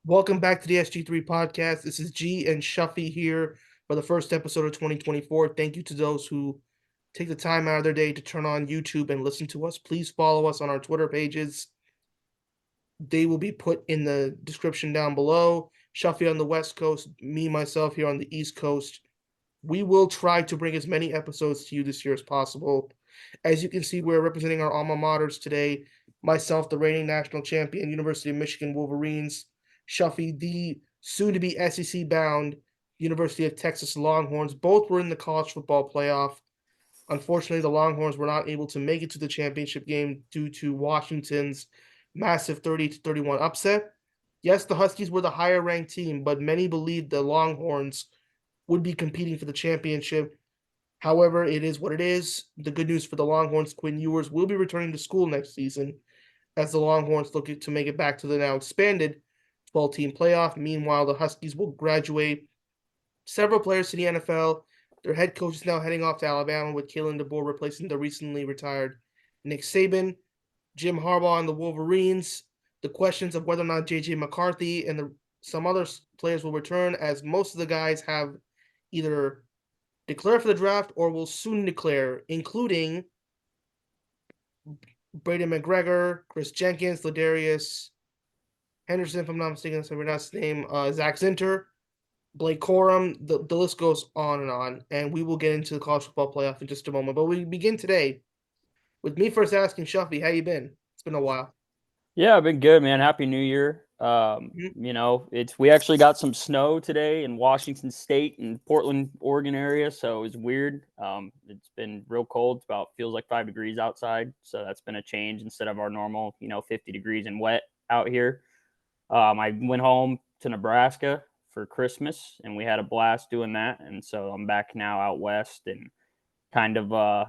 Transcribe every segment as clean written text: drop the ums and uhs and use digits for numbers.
Welcome back to the SG3 Podcast. This is G and Shuffy here for the first episode of 2024. Thank you to those who take the time out of their day to turn on YouTube and listen to us. Please follow us on our Twitter pages. They will be put in the description down below. Shuffy on the West Coast, me, myself here on the East Coast. We will try to bring as many episodes to you this year as possible. As you can see, we're representing our alma maters today. Myself, the reigning national champion, University of Michigan Wolverines. Shuffy, the soon-to-be SEC-bound University of Texas Longhorns. Both were in the college football playoff. Unfortunately, the Longhorns were not able to make it to the championship game due to Washington's massive 30-31 upset. Yes, the Huskies were the higher-ranked team, but many believed the Longhorns would be competing for the championship. However, it is what it is. The good news for the Longhorns, Quinn Ewers will be returning to school next season as the Longhorns look to make it back to the now expanded 12-team playoff. Meanwhile, the Huskies will graduate several players to the NFL. Their head coach is now heading off to Alabama with Kalen DeBoer replacing the recently retired Nick Saban. Jim Harbaugh and the Wolverines. The questions of whether or not J.J. McCarthy and some other players will return, as most of the guys have either declared for the draft or will soon declare, including Braden McGregor, Chris Jenkins, Ladarius Henderson, if I'm not mistaken, that's his name, Zach Zinter, Blake Corum. The list goes on, and we will get into the college football playoff in just a moment. But we begin today with me first asking Shuffy, how you been? It's been a while. Yeah, I've been good, man. Happy New Year. Mm-hmm. We actually got some snow today in Washington State and Portland, Oregon area, so it was weird. It's been real cold. It's about feels like 5 degrees outside, so that's been a change instead of our normal, 50 degrees and wet out here. I went home to Nebraska for Christmas, and we had a blast doing that. And so I'm back now out west and kind of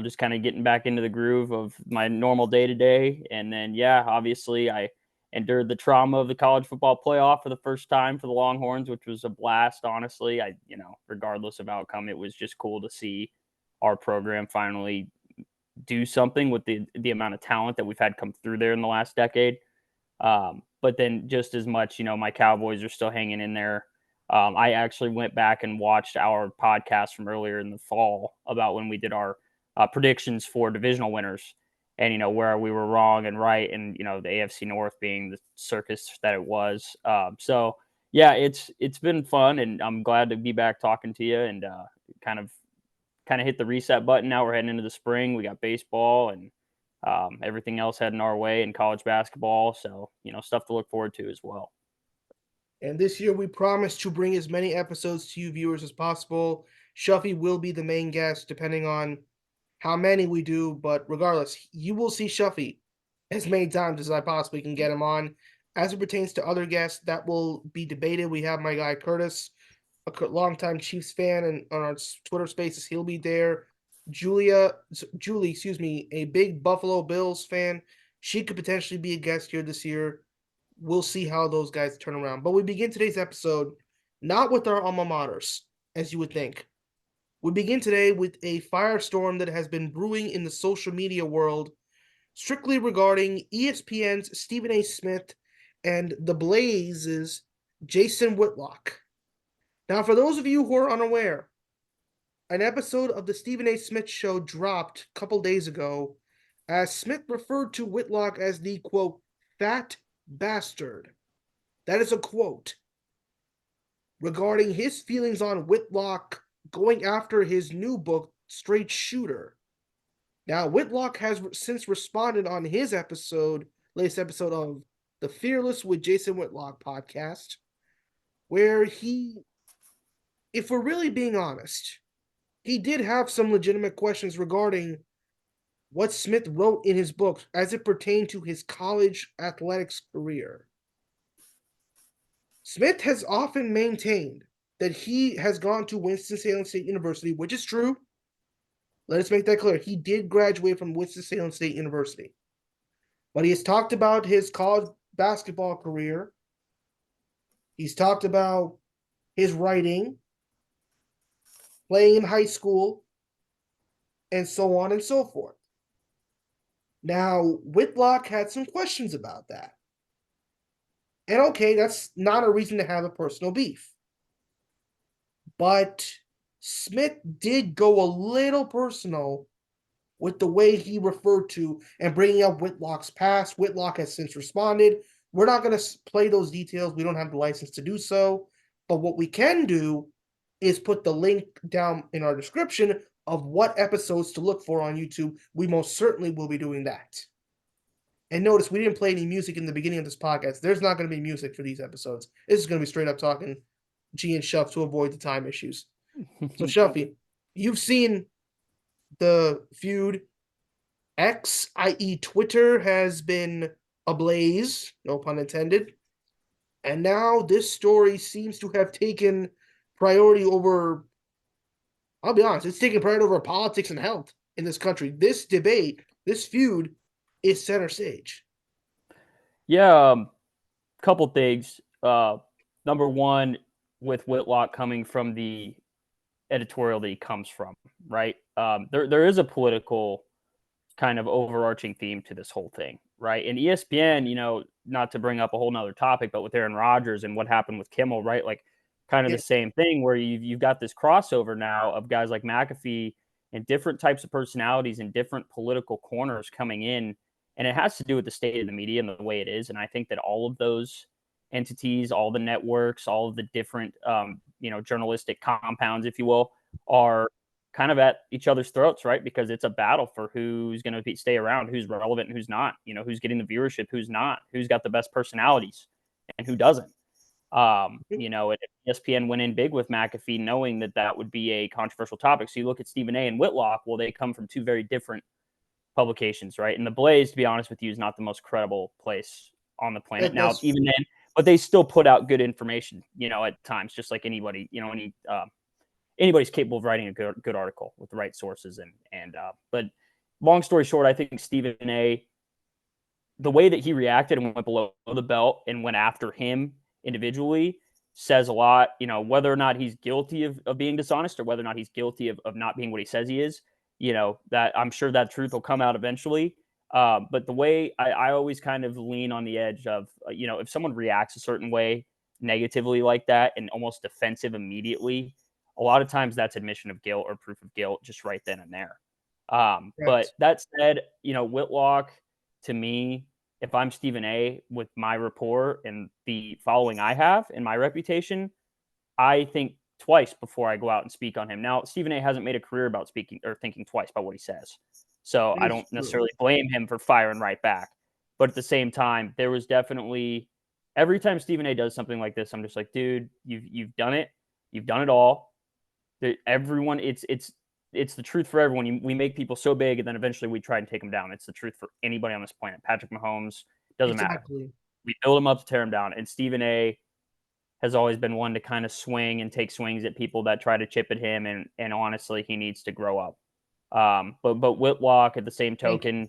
just kind of getting back into the groove of my normal day to day. And then, yeah, obviously I endured the trauma of the college football playoff for the first time for the Longhorns, which was a blast. Honestly, regardless of outcome, it was just cool to see our program finally do something with the amount of talent that we've had come through there in the last decade. But then just as much, my Cowboys are still hanging in there. I actually went back and watched our podcast from earlier in the fall about when we did our predictions for divisional winners and, where we were wrong and right. And, the AFC North being the circus that it was. So, yeah, it's been fun, and I'm glad to be back talking to you and kind of hit the reset button. Now we're heading into the spring. We got baseball and everything else heading our way in college basketball. So, stuff to look forward to as well. And this year, we promise to bring as many episodes to you viewers as possible. Shuffy will be the main guest, depending on how many we do. But regardless, you will see Shuffy as many times as I possibly can get him on. As it pertains to other guests, that will be debated. We have my guy Curtis, a longtime Chiefs fan, and on our Twitter Spaces, he'll be there. Julie, a big Buffalo Bills fan. She could potentially be a guest here this year. We'll see how those guys turn around. But we begin today's episode not with our alma maters, as you would think. We begin today with a firestorm that has been brewing in the social media world, strictly regarding ESPN's Stephen A. Smith and the Blaze's Jason Whitlock. Now, for those of you who are unaware, an episode of the Stephen A. Smith Show dropped a couple days ago as Smith referred to Whitlock as the, quote, fat bastard. That is a quote regarding his feelings on Whitlock going after his new book, Straight Shooter. Now, Whitlock has since responded on his latest episode of the Fearless with Jason Whitlock podcast, where if we're really being honest, he did have some legitimate questions regarding what Smith wrote in his book as it pertained to his college athletics career. Smith has often maintained that he has gone to Winston-Salem State University, which is true. Let us make that clear. He did graduate from Winston-Salem State University. But he has talked about his college basketball career. He's talked about his writing, playing in high school, and so on and so forth. Now, Whitlock had some questions about that. And okay, that's not a reason to have a personal beef. But Smith did go a little personal with the way he referred to and bringing up Whitlock's past. Whitlock has since responded. We're not going to play those details. We don't have the license to do so. But what we can do is put the link down in our description of what episodes to look for on YouTube. We most certainly will be doing that. And notice we didn't play any music in the beginning of this podcast. There's not going to be music for these episodes. This is going to be straight up talking G and Shuff to avoid the time issues. So Shuffy, you've seen the feud. X, i.e. Twitter, has been ablaze, no pun intended. And now this story seems to have taken priority over, I'll be honest, it's taken priority over politics and health in this country. This debate, this feud is center stage. Yeah, couple things. Number one, with Whitlock coming from the editorial that he comes from, right? There is a political kind of overarching theme to this whole thing, right? And ESPN, not to bring up a whole nother topic, but with Aaron Rodgers and what happened with Kimmel, right? Like kind of the same thing where you've got this crossover now of guys like McAfee and different types of personalities and different political corners coming in. And it has to do with the state of the media and the way it is. And I think that all of those entities, all the networks, all of the different, journalistic compounds, if you will, are kind of at each other's throats, right? Because it's a battle for who's going to stay around, who's relevant and who's not, who's getting the viewership, who's not, who's got the best personalities and who doesn't. And ESPN went in big with McAfee, knowing that would be a controversial topic. So you look at Stephen A. and Whitlock, well, they come from two very different publications, right? And the Blaze, to be honest with you, is not the most credible place on the planet now, even then, but they still put out good information, at times, just like anybody, anybody's capable of writing a good article with the right sources. But long story short, I think Stephen A., the way that he reacted and went below the belt and went after him individually says a lot, whether or not he's guilty of being dishonest or whether or not he's guilty of not being what he says he is, that I'm sure that truth will come out eventually. But the way I always kind of lean on the edge of, if someone reacts a certain way negatively like that and almost defensive immediately, a lot of times that's admission of guilt or proof of guilt just right then and there. But that said, Whitlock, to me, if I'm Stephen A. with my rapport and the following I have and my reputation, I think twice before I go out and speak on him. Now, Stephen A. hasn't made a career about speaking or thinking twice about what he says. So I don't necessarily blame him for firing right back. But at the same time, there was definitely every time Stephen A. does something like this, I'm just like, dude, you've done it. You've done it all. Everyone, it's the truth for everyone. We make people so big, and then eventually we try and take them down. It's the truth for anybody on this planet. Patrick Mahomes, doesn't matter. We build him up to tear him down. And Stephen A. has always been one to kind of swing and take swings at people that try to chip at him. And honestly, he needs to grow up. But Whitlock, at the same token,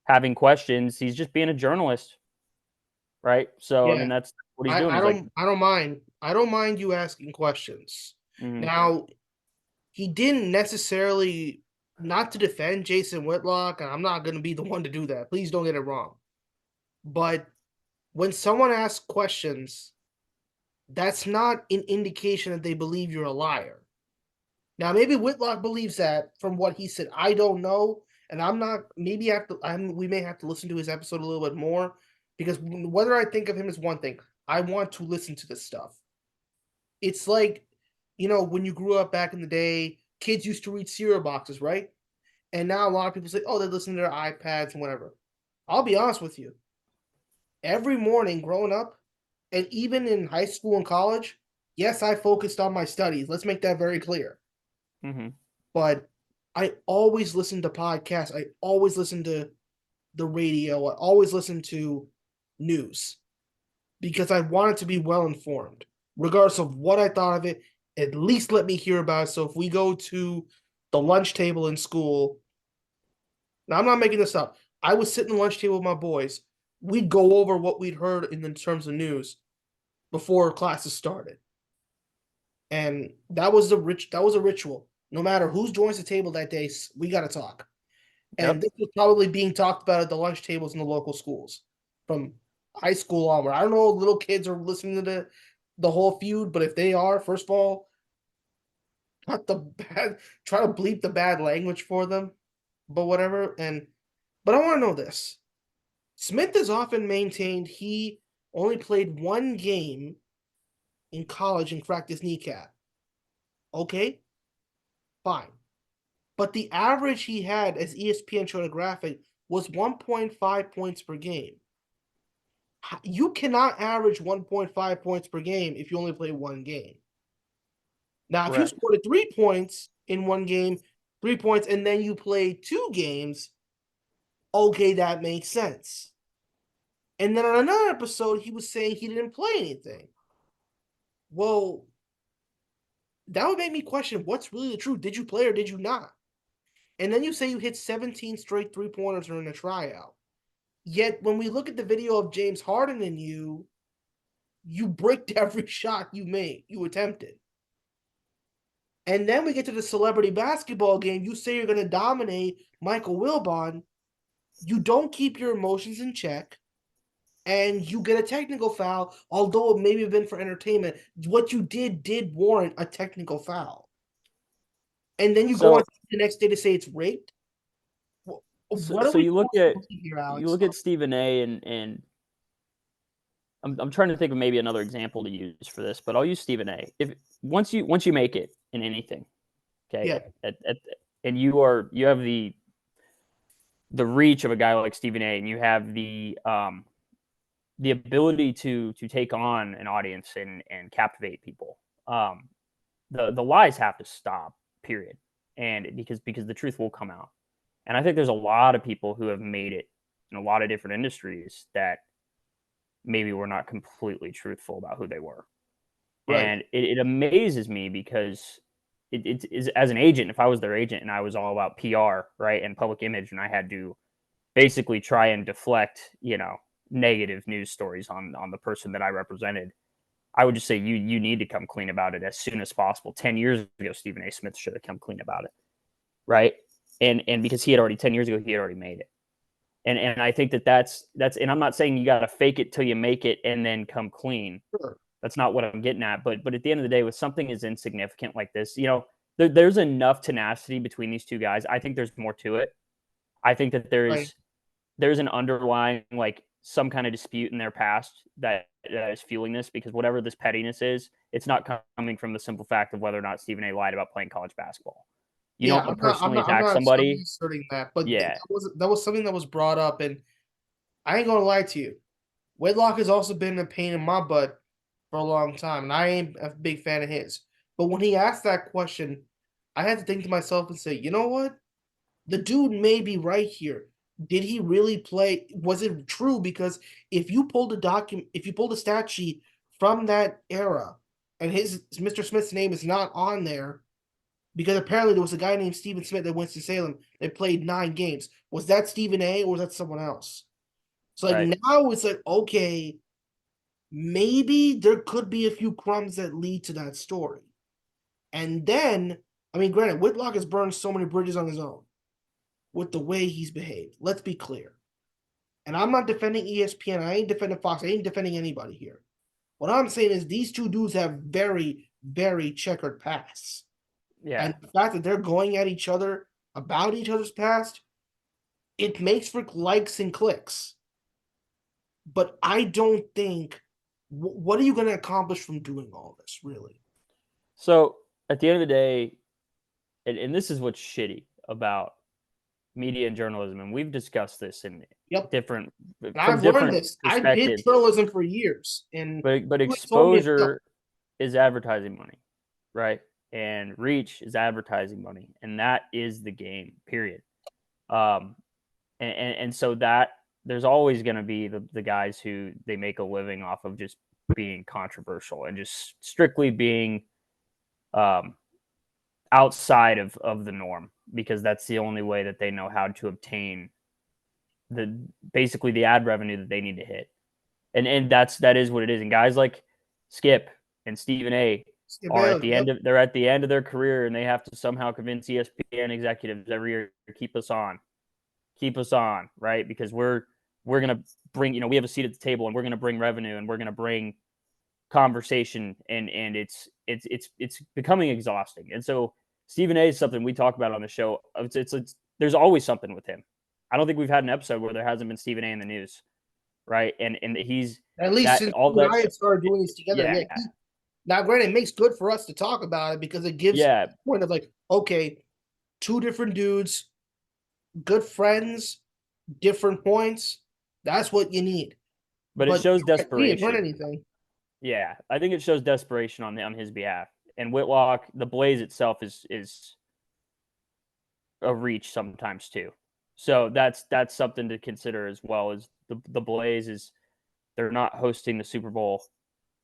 having questions, he's just being a journalist, right? So I mean, that's what he's doing. I don't mind. I don't mind you asking questions. Mm-hmm. Now, he didn't necessarily, not to defend Jason Whitlock, and I'm not going to be the one to do that. Please don't get it wrong. But when someone asks questions, that's not an indication that they believe you're a liar. Now, maybe Whitlock believes that from what he said. I don't know, and I'm not. Maybe we may have to listen to his episode a little bit more, because whether I think of him is one thing. I want to listen to this stuff. It's like, when you grew up back in the day, kids used to read cereal boxes, right? And now a lot of people say, oh, they listen to their iPads and whatever. I'll be honest with you. Every morning growing up, and even in high school and college, yes, I focused on my studies. Let's make that very clear. Mm-hmm. But I always listen to podcasts. I always listen to the radio. I always listen to news because I wanted to be well informed. Regardless of what I thought of it, at least let me hear about it. So if we go to the lunch table in school, now I'm not making this up. I would sit in the lunch table with my boys. We'd go over what we'd heard in terms of news before classes started. And that was a ritual. No matter who joins the table that day, we got to talk. And this was probably being talked about at the lunch tables in the local schools from high school onward. I don't know if little kids are listening to the whole feud, but if they are, first of all, try to bleep the bad language for them, but whatever. But I want to know this. Smith has often maintained he only played one game in college and cracked his kneecap. Okay, fine. But the average he had, as ESPN showed a graphic, was 1.5 points per game. You cannot average 1.5 points per game if you only play one game. Now, if you Correct. scored 3 points in one game, 3 points, and then you play 2 games, okay, that makes sense. And then on another episode, he was saying he didn't play anything. Well, that would make me question what's really the truth. Did you play or did you not? And then you say you hit 17 straight 3-pointers during a tryout. Yet when we look at the video of James Harden and you bricked every shot you attempted. And then we get to the celebrity basketball game. You say you're going to dominate Michael Wilbon. You don't keep your emotions in check. And you get a technical foul, although it may have been for entertainment. What you did warrant a technical foul. And then you go on the next day to say it's raped. What are So we you look supposed at to see here, Alex? you look at Stephen A. and I'm trying to think of maybe another example to use for this, but I'll use Stephen A. If once you make it in anything, okay, Yeah. And you have the reach of a guy like Stephen A. and you have the ability to take on an audience and captivate people. The lies have to stop, period. And because the truth will come out. And I think there's a lot of people who have made it in a lot of different industries that maybe were not completely truthful about who they were. Right. And it amazes me because it is, as an agent, if I was their agent and I was all about PR, right, and public image, and I had to basically try and deflect, negative news stories on the person that I represented, I would just say you need to come clean about it as soon as possible. 10 years ago, Stephen A. Smith should have come clean about it, right? And because he had already 10 years ago, he had already made it. And I think that's and I'm not saying you got to fake it till you make it and then come clean. Sure. That's not what I'm getting at. But at the end of the day, with something as insignificant like this, there's enough tenacity between these two guys. I think there's more to it. I think that Right. there's an underlying, like, some kind of dispute in their past that is fueling this, because whatever this pettiness is, it's not coming from the simple fact of whether or not Stephen A. lied about playing college basketball. You Yeah, don't personally I'm attack not somebody. asserting that, but Yeah. that was something that was brought up, and I ain't gonna lie to you. Whitlock has also been a pain in my butt for a long time, and I ain't a big fan of his. But when he asked that question, I had to think to myself and say, you know what? The dude may be right here. Did he really play? Was it true? Because if you pulled a stat sheet from that era, and his Mr. Smith's name is not on there, because apparently there was a guy named Stephen Smith at Winston-Salem that played 9 games. Was that Stephen A. or was that someone else? So Right. now it's like, okay, maybe there could be a few crumbs that lead to that story. And then, I mean, granted, Whitlock has burned so many bridges on his own with the way he's behaved. Let's be clear. And I'm not defending ESPN. I ain't defending Fox. I ain't defending anybody here. What I'm saying is these two dudes have very, very checkered pasts. Yeah. And the fact that they're going at each other about each other's past, it makes for likes and clicks. But I don't think, what are you going to accomplish from doing all this, really? So at the end of the day, and this is what's shitty about media and journalism, and we've discussed this in different And from I've learned different this. I did perspectives. journalism for years, and But you told me exposure is advertising money, right? And reach is advertising money, and that is the game, period. Um, and so that there's always going to be the guys who they make a living off of just being controversial and just strictly being um, outside of the norm, because that's the only way that they know how to obtain basically the ad revenue that they need to hit. And that is what it is. And guys like Skip and Stephen A. are at the end of they're at the end of their career, and they have to somehow convince ESPN executives every year to keep us on, right? Because we're we're going to bring, we have a seat at the table and we're going to bring revenue and we're going to bring conversation, and it's becoming exhausting. And so Stephen A is something we talk about on the show. It's there's always something with him. I don't think we've had an episode where there hasn't been Stephen A in the news, right? And he's At least that since all you and that. I had started doing this together. Yeah, Now, granted, it makes good for us to talk about it because it gives yeah. a point of like, okay, two different dudes, good friends, different points. That's what you need. But it shows We didn't learn desperation. anything. Yeah, I think it shows desperation on his behalf. And Whitlock, the Blaze itself is a reach sometimes too. So that's something to consider as well. As the Blaze is, they're not hosting the Super Bowl,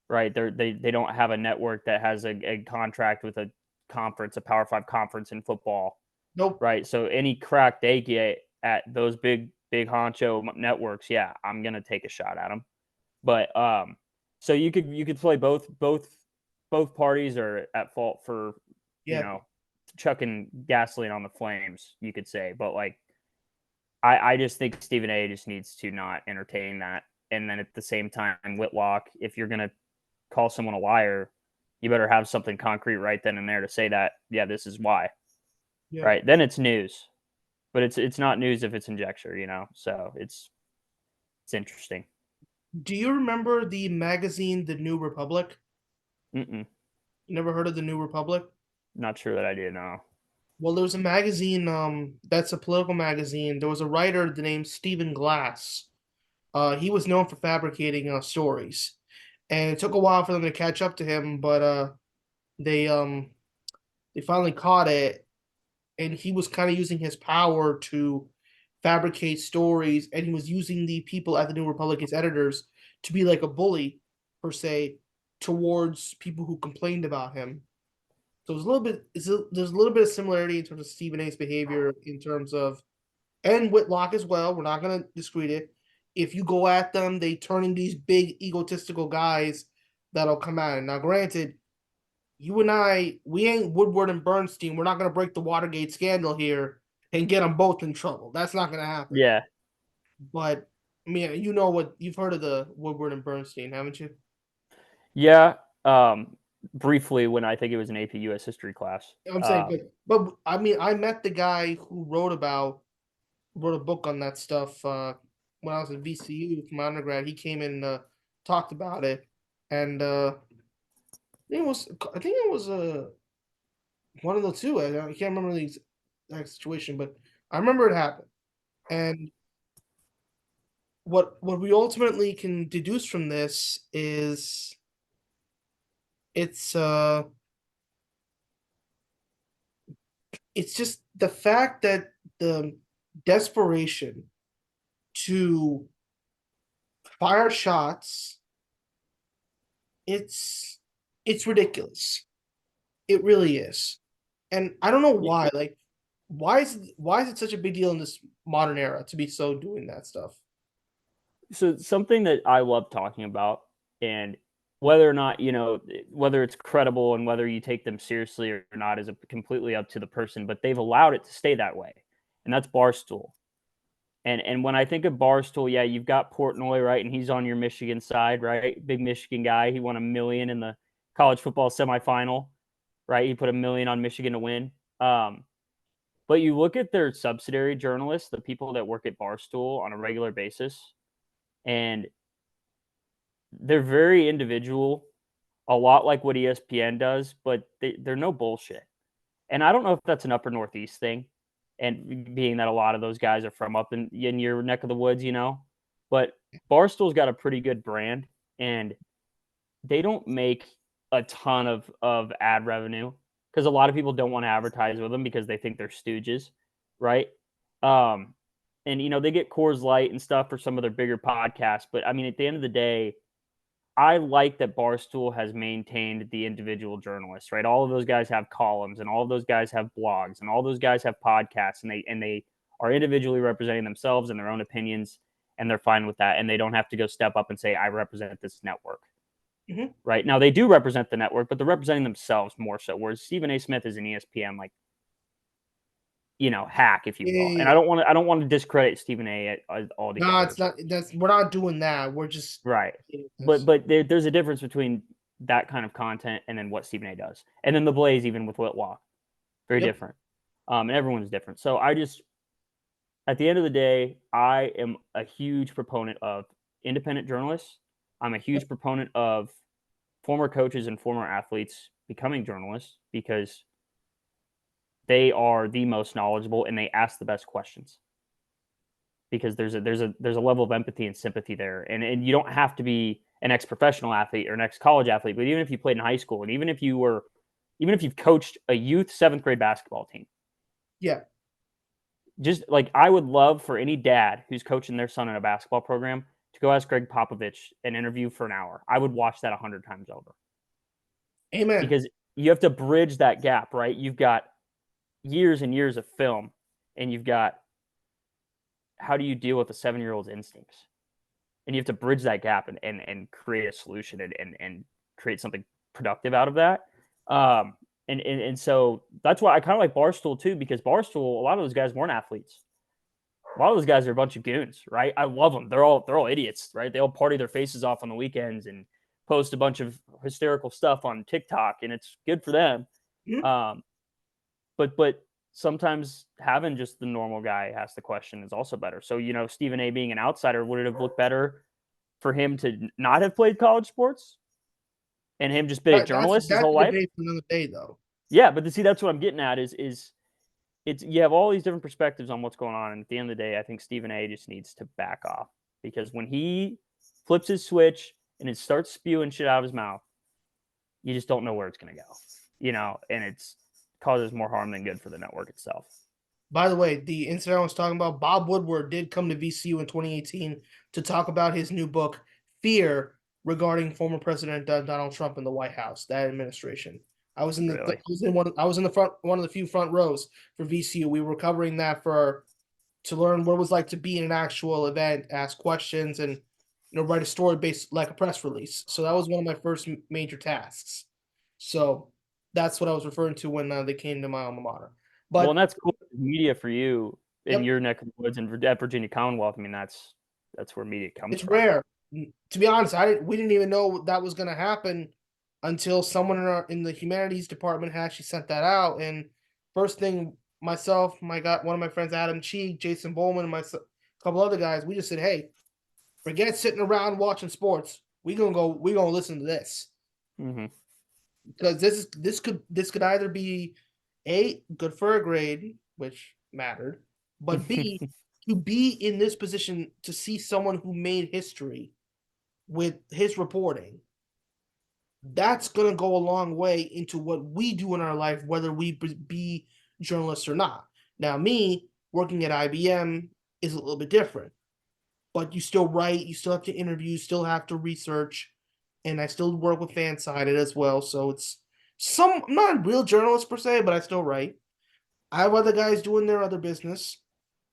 right? They don't have a network that has a contract with a conference, a Power 5 conference in football. Nope. Right. So any crack they get at those big honcho networks, yeah, I'm gonna take a shot at them. But so you could play both parties are at fault for chucking gasoline on the flames, you could say. But like, I just think Stephen A just needs to not entertain that. And then at the same time, Whitlock, if you're gonna call someone a liar, you better have something concrete right then and there to say that, yeah, this is why. Yeah. Right. Then it's news. But it's not news if it's injecture, so it's interesting. Do you remember the magazine The New Republic? Mm-mm. You never heard of The New Republic? Not sure that I did, no. Well, there was a magazine that's a political magazine. There was a writer named Stephen Glass. He was known for fabricating stories, and it took a while for them to catch up to him, but they finally caught it, and he was kind of using his power to fabricate stories, and he was using the people at the New Republic, his editors, to be like a bully, per se, towards people who complained about him. So there's a little bit of similarity in terms of Stephen A's behavior in terms of, and Whitlock as well. We're not going to discredit it. If you go at them, they turn into these big egotistical guys that'll come at it. Now, granted, you and I, we ain't Woodward and Bernstein. We're not going to break the Watergate scandal here and get them both in trouble. That's not going to happen. Yeah. But, I mean, you've heard of the Woodward and Bernstein, haven't you? Yeah. Briefly when I think it was an AP US history class. I'm saying, but I mean, I met the guy who wrote a book on that stuff when I was at VCU for my undergrad. He came and talked about it, and I think it was one of the two. I can't remember the exact situation, but I remember it happened. And what we ultimately can deduce from this is it's just the fact that the desperation to fire shots, it's ridiculous. It really is. And I don't know why. Like, why is it such a big deal in this modern era to be so doing that stuff? So something that I love talking about, and whether or not, whether it's credible and whether you take them seriously or not is completely up to the person, but they've allowed it to stay that way. And that's Barstool. And when I think of Barstool, yeah, you've got Portnoy, right? And he's on your Michigan side, right? Big Michigan guy. He won $1 million in the college football semifinal, right? He put $1 million on Michigan to win. But you look at their subsidiary journalists, the people that work at Barstool on a regular basis, and they're very individual, a lot like what ESPN does, but they're no bullshit. And I don't know if that's an upper Northeast thing, and being that a lot of those guys are from up in your neck of the woods, but Barstool's got a pretty good brand, and they don't make a ton of ad revenue because a lot of people don't want to advertise with them because they think they're stooges, right? And they get Coors Light and stuff for some of their bigger podcasts, but I mean, at the end of the day, I like that Barstool has maintained the individual journalists, right? All of those guys have columns, and all of those guys have blogs, and all those guys have podcasts, and they are individually representing themselves and their own opinions, and they're fine with that, and they don't have to go step up and say, I represent this network. Mm-hmm. Right? Now, they do represent the network, but they're representing themselves more so, whereas Stephen A. Smith is an ESPN, like, hack, if you will. And Yeah. I don't want to discredit Stephen A altogether. No, it's not. We're not doing that. We're just Right. that's- But there's a difference between that kind of content and then what Stephen A does. And then the Blaze, even with Whitlock. Very Yep. different. And everyone's different. So at the end of the day, I am a huge proponent of independent journalists. I'm a huge proponent of former coaches and former athletes becoming journalists because they are the most knowledgeable and they ask the best questions. Because there's a level of empathy and sympathy there, and you don't have to be an ex-professional athlete or an ex-college athlete, but even if you played in high school, and even if you've coached a youth 7th grade basketball team, yeah. just like I would love for any dad who's coaching their son in a basketball program to go ask Greg Popovich an interview for an hour. I would watch that 100 times over. Amen. Because you have to bridge that gap, right? You've got years and years of film, and you've got how do you deal with a 7-year-old's instincts? And you have to bridge that gap and create a solution and create something productive out of that. And so that's why I kind of like Barstool too, because Barstool, a lot of those guys weren't athletes. A lot of those guys are a bunch of goons, right? I love them. They're all idiots, right? They all party their faces off on the weekends and post a bunch of hysterical stuff on TikTok, and it's good for them. Mm-hmm. But sometimes having just the normal guy ask the question is also better. So, Stephen A being an outsider, would it have looked better for him to not have played college sports and him just be a journalist his That's whole the life? debate for another day, though. Yeah, but see, that's what I'm getting at is it's you have all these different perspectives on what's going on. And at the end of the day, I think Stephen A just needs to back off because when he flips his switch and it starts spewing shit out of his mouth, you just don't know where it's going to go, and it's causes more harm than good for the network itself. By the way, the incident I was talking about, Bob Woodward did come to VCU in 2018 to talk about his new book, Fear, regarding former President Donald Trump in the White House, that administration. I was in the Really? I was in the front one of the few front rows for VCU. We were covering that to learn what it was like to be in an actual event, ask questions, and write a story based like a press release. So that was one of my first major tasks. So that's what I was referring to when they came to my alma mater. But And that's cool. Media for you in yep, your neck of the woods and at Virginia Commonwealth. I mean, that's where media comes it's from. rare. To be honest, we didn't even know that was going to happen until someone in the humanities department had actually sent that out. And first thing, myself, one of my friends, Adam Cheek, Jason Bowman, and a couple other guys, we just said, "Hey, forget sitting around watching sports. We're gonna listen to this Mm-hmm. because this could either be A, good for a grade, which mattered, but B, to be in this position to see someone who made history with his reporting, that's going to go a long way into what we do in our life, whether we be journalists or not. Now, me working at IBM is a little bit different, but you still write, you still have to interview, you still have to research, and I still work with FanSided as well. So it's I'm not a real journalist per se, but I still write. I have other guys doing their other business,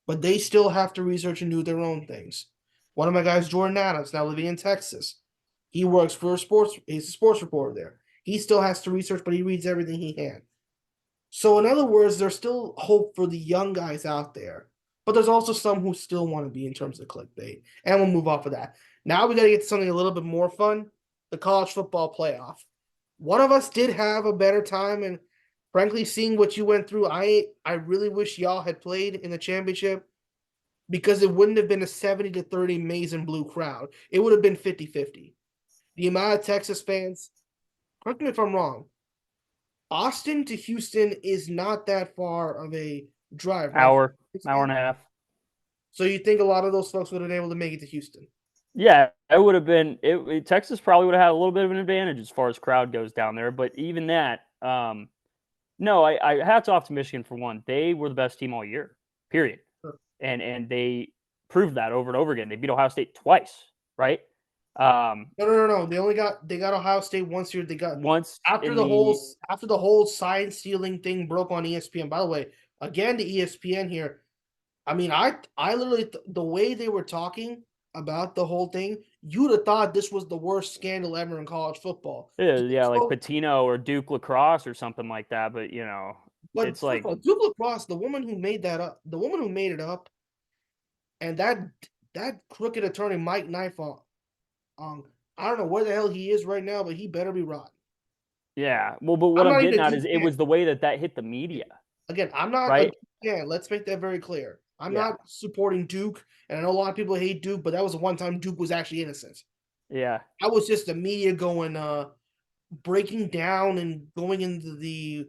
but they still have to research and do their own things. One of my guys, Jordan Adams, now living in Texas. He works for he's a sports reporter there. He still has to research, but he reads everything he can. So in other words, there's still hope for the young guys out there, but there's also some who still want to be in terms of clickbait. And we'll move off of that. Now we got to get to something a little bit more fun, the college football playoff. One of us did have a better time, and frankly, seeing what you went through, I really wish y'all had played in the championship because it wouldn't have been a 70-30 maize and blue crowd. It would have been 50-50. The amount of Texas fans, correct me if I'm wrong, Austin to Houston is not that far of a drive, right? hour and a half. So you think a lot of those folks would have been able to make it to Houston? Yeah, it would have been. Texas probably would have had a little bit of an advantage as far as crowd goes down there. But even that, no, I hats off to Michigan for one. They were the best team all year, period. Sure. And they proved that over and over again. They beat Ohio State twice, right? No. They got Ohio State once year. They got Once after the whole sign stealing thing broke on ESPN. By the way, again to ESPN here. I mean, I literally the way they were talking about the whole thing, you'd have thought this was the worst scandal ever in college football. yeah, like Patino or Duke lacrosse or something like that. But But It's first of like, all, Duke lacrosse, the woman who made it up, and that crooked attorney Mike Nifong, I don't know where the hell he is right now, but he better be rotten. yeah. Well, but what I'm I'm not even getting a at Duke is it fan. was the way that hit the media, Again, I'm not a right? Duke fan. Let's make that very clear. I'm Yeah. not supporting Duke, and I know a lot of people hate Duke, but that was the one time Duke was actually innocent. Yeah. I was just the media going breaking down and going into the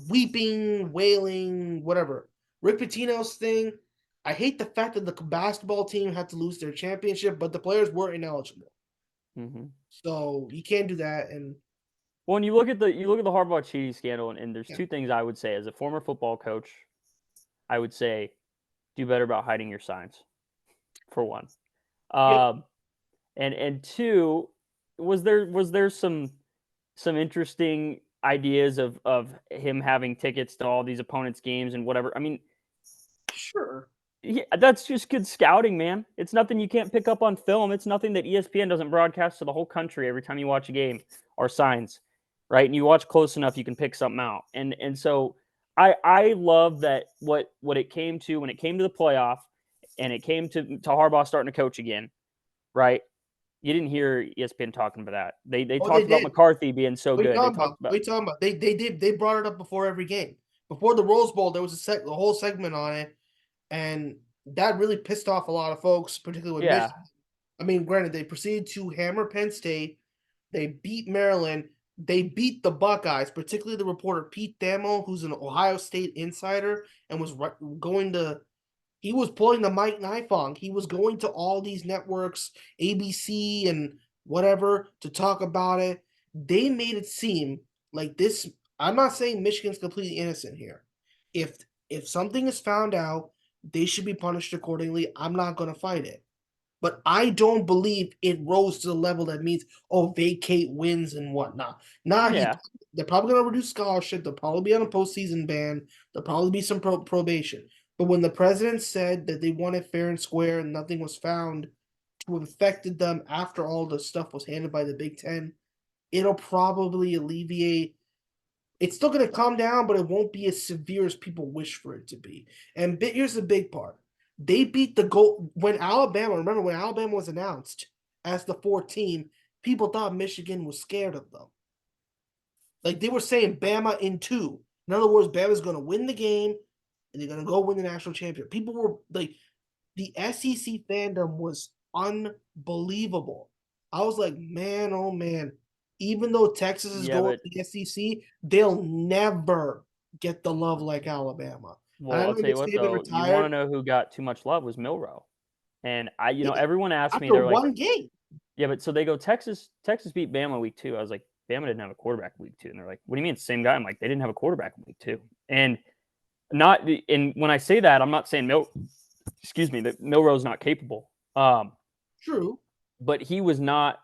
weeping, wailing, whatever. Rick Pitino's thing, I hate the fact that the basketball team had to lose their championship, but the players were ineligible. Mm-hmm. So you can't do that. And Well, and you look at the Harbaugh cheating scandal, and there's yeah, two things I would say as a former football coach. I would say do better about hiding your signs, for one. yep, Um, and two, was there some interesting ideas of him having tickets to all these opponents' games and whatever? I mean, sure. yeah, that's just good scouting, man. It's nothing you can't pick up on film. It's nothing that ESPN doesn't broadcast to the whole country every time you watch a game or signs, right? And you watch close enough, you can pick something out. And so I love that what it came to when it came to the playoff and it came to Harbaugh starting to coach again, right? You didn't hear ESPN talking about that. They Oh, they talked about did. McCarthy being so What are you good. They talking about? talked about What are you talking about? They did. They brought it up before every game. Before the Rose Bowl, there was a whole segment on it, and that really pissed off a lot of folks, particularly with yeah, Michigan. I mean, granted, they proceeded to hammer Penn State. They beat Maryland. They beat the Buckeyes, particularly the reporter Pete Thamel, who's an Ohio State insider and was going to. He was pulling the Mike Nifong. He was going to all these networks, ABC and whatever, to talk about it. They made it seem like this. I'm not saying Michigan's completely innocent here. If if something is found out, they should be punished accordingly. I'm not going to fight it. But I don't believe it rose to the level that means, oh, vacate wins and whatnot. Nah, yeah, they're probably going to reduce scholarship. They'll probably be on a postseason ban. There'll probably be some probation. But when the president said that they won it fair and square and nothing was found to have affected them after all the stuff was handled by the Big Ten, it'll probably alleviate. It's still going to calm down, but it won't be as severe as people wish for it to be. And here's the big part: they beat the goal when Alabama. Remember when Alabama was announced as the 4th team, people thought Michigan was scared of them. Like they were saying, Bama in 2. In other words, Bama's going to win the game and they're going to go win the national championship. People were like, the SEC fandom was unbelievable. I was like, man, oh man. Even though Texas is yeah. going But to the SEC, they'll never get the love like Alabama. And well, I I'll know tell Nick you what Saban though, you want to retired. know who got too much love was Milrow. And Yeah, everyone asked me, after they're like, one game. yeah, but so they go Texas beat Bama week 2. I was like, Bama didn't have a quarterback week 2, and they're like, what do you mean it's the same guy? I'm like, they didn't have a quarterback week 2, and when I say that, I'm not saying that Milrow's not capable, True. but he was not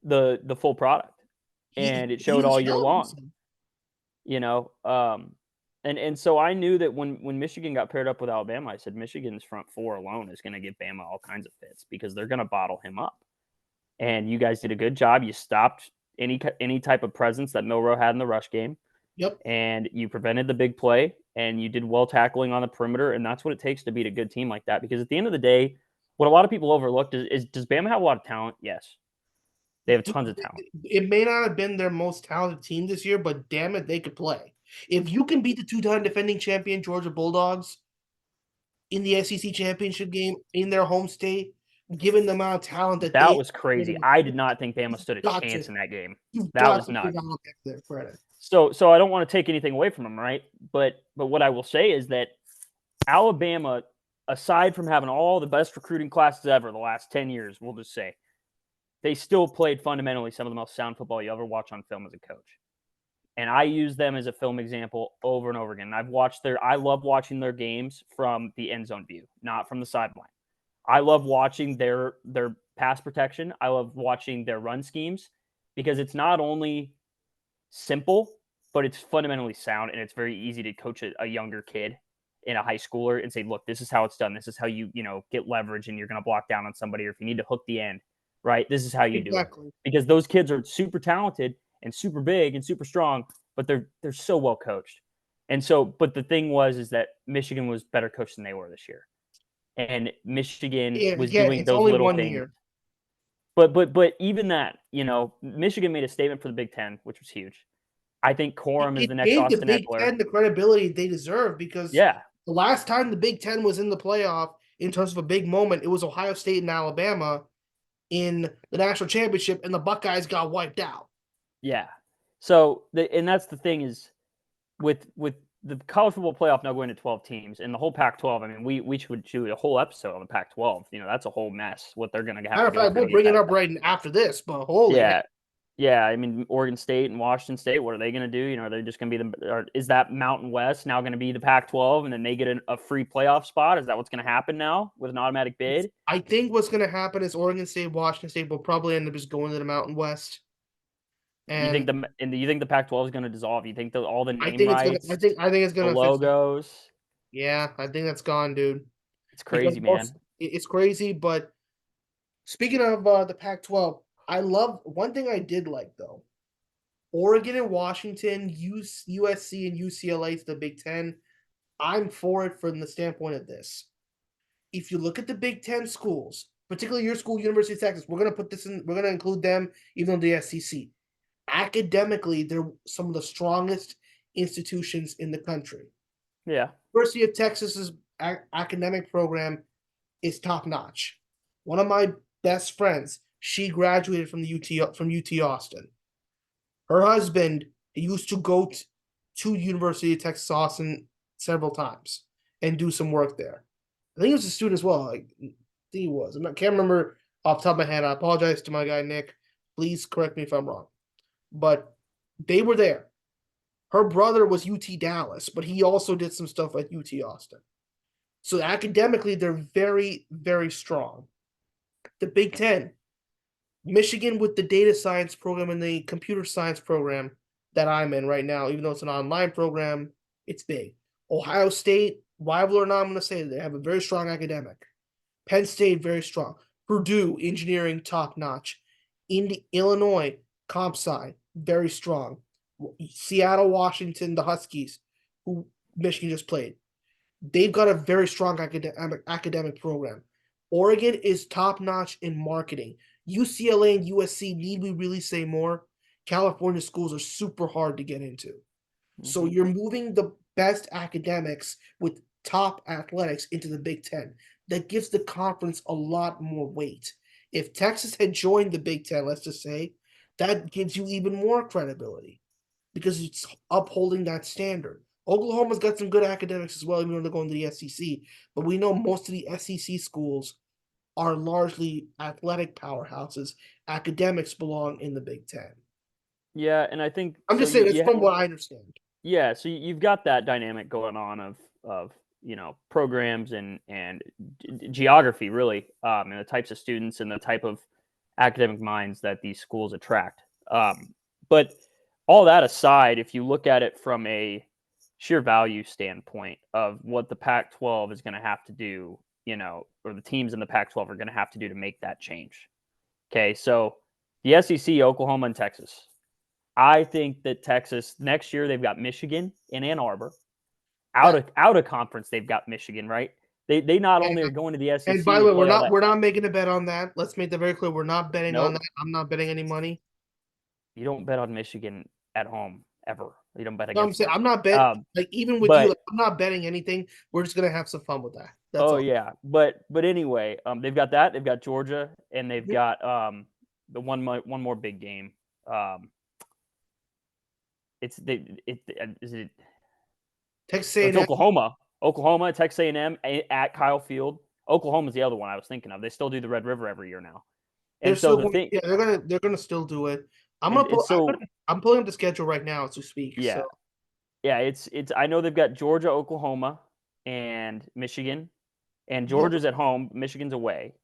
the full product, He and it he showed was all year showing long, himself. you know. And so I knew that when Michigan got paired up with Alabama, I said Michigan's front four alone is going to give Bama all kinds of fits because they're going to bottle him up. And you guys did a good job. You stopped any type of presence that Milrow had in the rush game, Yep. and you prevented the big play, and you did well tackling on the perimeter, and that's what it takes to beat a good team like that. Because at the end of the day, what a lot of people overlooked is does Bama have a lot of talent? Yes, they have Dude, tons of talent. it may not have been their most talented team this year, but damn it, they could play. If you can beat the 2-time defending champion Georgia Bulldogs in the SEC championship game in their home state, given the amount of talent that That they was crazy. I did not think Bama stood a got to chance in that game. you've That got was to give nuts. Alabama their credit. So I don't want to take anything away from them, right? But what I will say is that Alabama, aside from having all the best recruiting classes ever the last 10 years, we'll just say, they still played fundamentally some of the most sound football you ever watch on film as a coach. And I use them as a film example over and over again. I love watching their games from the end zone view, not from the sideline. I love watching their pass protection. I love watching their run schemes because it's not only simple, but it's fundamentally sound and it's very easy to coach a younger kid in a high schooler and say, look, this is how it's done. This is how you get leverage and you're going to block down on somebody, or if you need to hook the end, right? This is how you do it. Exactly. Because those kids are super talented and super big and super strong, but they're so well coached. And so, but the thing is that Michigan was better coached than they were this year, and Michigan Yeah, was again, doing it's those only little 1 year. things. But even that, Michigan made a statement for the Big Ten, which was huge. I think Corum is It the next gave the Austin Big Eckler. Ten the credibility they deserve because Yeah, the last time the Big Ten was in the playoff in terms of a big moment, it was Ohio State and Alabama in the national championship, and the Buckeyes got wiped out. yeah. So and that's the thing is with the college football playoff now going to 12 teams and the whole Pac-12. I mean, we should do a whole episode on the Pac-12. That's a whole mess what they're going to have Matter to of go fact, through we'll to get bring it that up done. right after this, but holy heck. Yeah. Yeah, I mean, Oregon State and Washington State, what are they going to do? Are they just going to be or is that Mountain West now going to be the Pac-12 and then they get a free playoff spot? Is that what's going to happen now with an automatic bid? I think what's going to happen is Oregon State, Washington State will probably end up just going to the Mountain West. You think And you think the Pac-12 is going to dissolve? You think all the I name think it's gonna. rights, I think it's the gonna fix it. logos? Yeah, I think that's gone, dude. It's Because crazy, man. it's crazy. But speaking of the Pac-12, I love one thing I did like though. Oregon and Washington, USC and UCLA to the Big Ten. I'm for it from the standpoint of this. If you look at the Big Ten schools, particularly your school, University of Texas, we're gonna put this in. We're gonna include them, even though the SEC. Academically, they're some of the strongest institutions in the country. Yeah. University of Texas's academic program is top notch. One of my best friends, she graduated from UT Austin. Her husband used to go to University of Texas Austin several times and do some work there. I think he was a student as well. I think he was. Can't remember off the top of my head. I apologize to my guy Nick. Please correct me if I'm wrong. But they were there. Her brother was UT Dallas, but he also did some stuff at UT Austin. So academically, they're very, very strong. The Big Ten, Michigan with the data science program and the computer science program that I'm in right now, even though it's an online program, it's big. Ohio State, rival or not, I'm going to say they have a very strong academic. Penn State, very strong. Purdue, engineering, top notch. Illinois, comp sci, very strong. Seattle, Washington, the Huskies, who Michigan just played. They've got a very strong academic program. Oregon is top notch in marketing. UCLA and USC, need we really say more? California schools are super hard to get into. So you're moving the best academics with top athletics into the Big Ten. That gives the conference a lot more weight. If Texas had joined the Big Ten, let's just say, that gives you even more credibility because it's upholding that standard. Oklahoma's got some good academics as well, even though they're going to the SEC. But we know most of the SEC schools are largely athletic powerhouses. Academics belong in the Big Ten. Yeah, and I think I'm so. just saying, it's from what I understand. Yeah, so you've got that dynamic going on of programs and geography really, and the types of students and the type of academic minds that these schools attract. But all that aside, if you look at it from a sheer value standpoint of what the Pac-12 is going to have to do, or the teams in the Pac-12 are going to have to do to make that change. Okay, so the SEC, Oklahoma, and Texas. I think that Texas next year they've got Michigan in Ann Arbor. Out of conference, they've got Michigan, right? They not only are going to the SEC And by the to way, play all that. we're not making a bet on that. Let's make that very clear. We're not betting on Nope. that. I'm not betting any money. You don't bet on Michigan at home ever. You don't bet No, I'm against saying them. I'm not betting. Like even with you, But like, I'm not betting anything. We're just gonna have some fun with that. That's oh all. yeah, but anyway, they've got that. They've got Georgia, and they've Yep. got the one more big game. It's is it Texas It's A&M. Oklahoma, Texas A&M at Kyle Field. Oklahoma's the other one I was thinking of. They still do the Red River every year now. They're And so still the going. thing, Yeah, they're gonna still do it. I'm gonna and pull. so I'm pulling up the schedule right now as we speak. yeah, So yeah, it's I know they've got Georgia, Oklahoma, and Michigan, and yep. Georgia's at home, Michigan's away.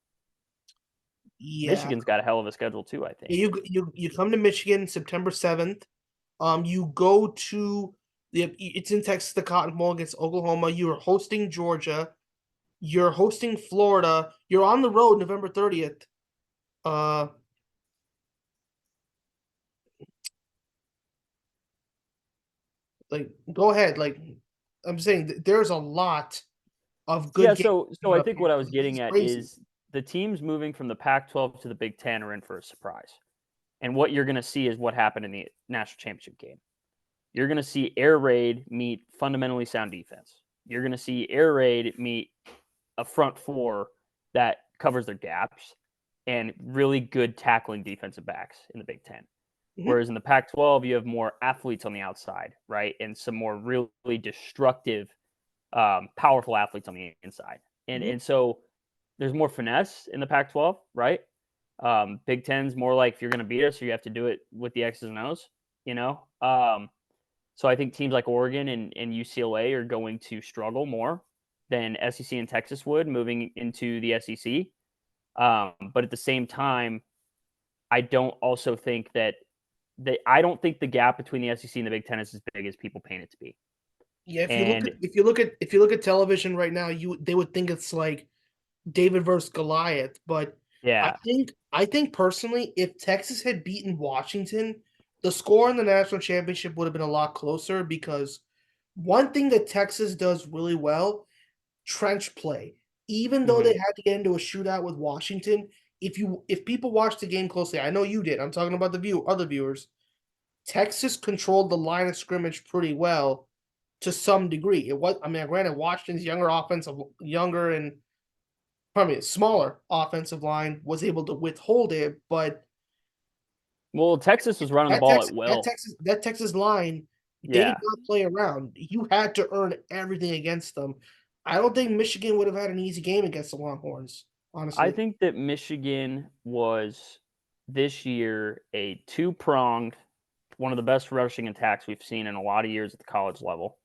Yeah. Michigan's got a hell of a schedule too, I think. You come to Michigan September 7th. You go to it's in Texas, the Cotton Bowl against Oklahoma. You're hosting Georgia. You're hosting Florida. You're on the road November 30th. Uh, like go ahead. Like I'm saying there's a lot of good Yeah, games so coming I up think here. what I was This is getting at crazy. is the teams moving from the Pac-12 to the Big Ten are in for a surprise. And what you're going to see is what happened in the national championship game. You're going to see air raid meet fundamentally sound defense. You're going to see air raid meet a front four that covers their gaps and really good tackling defensive backs in the Big Ten. Mhm. Whereas in the Pac 12, you have more athletes on the outside, right? And some more really destructive, powerful athletes on the inside. Mhm. And so there's more finesse in the Pac 12, right? Big Ten's more like if you're going to beat us, you have to do it with the X's and O's, you know? So I think teams like Oregon and UCLA are going to struggle more than SEC and Texas would moving into the SEC. But at the same time, I don't also think that I don't think the gap between the SEC and the Big Ten is as big as people paint it to be. Yeah, And if you look at television right now, they would think it's like David versus Goliath. But yeah, I think personally, if Texas had beaten Washington, the score in the national championship would have been a lot closer because one thing that Texas does really well, trench play. Even though they mhm. had to get into a shootout with Washington, if people watched the game closely, I know you did. I'm talking about the other viewers. Texas controlled the line of scrimmage pretty well to some degree. It was, I mean, granted, Washington's younger and pardon me, smaller offensive line was able to withhold it, but Well, Texas was running the ball at will. That Texas line, they did Yeah, not play around. You had to earn everything against them. I don't think Michigan would have had an easy game against the Longhorns, I honestly. think that Michigan was this year a two-pronged, one of the best rushing attacks we've seen in a lot of years at the college level.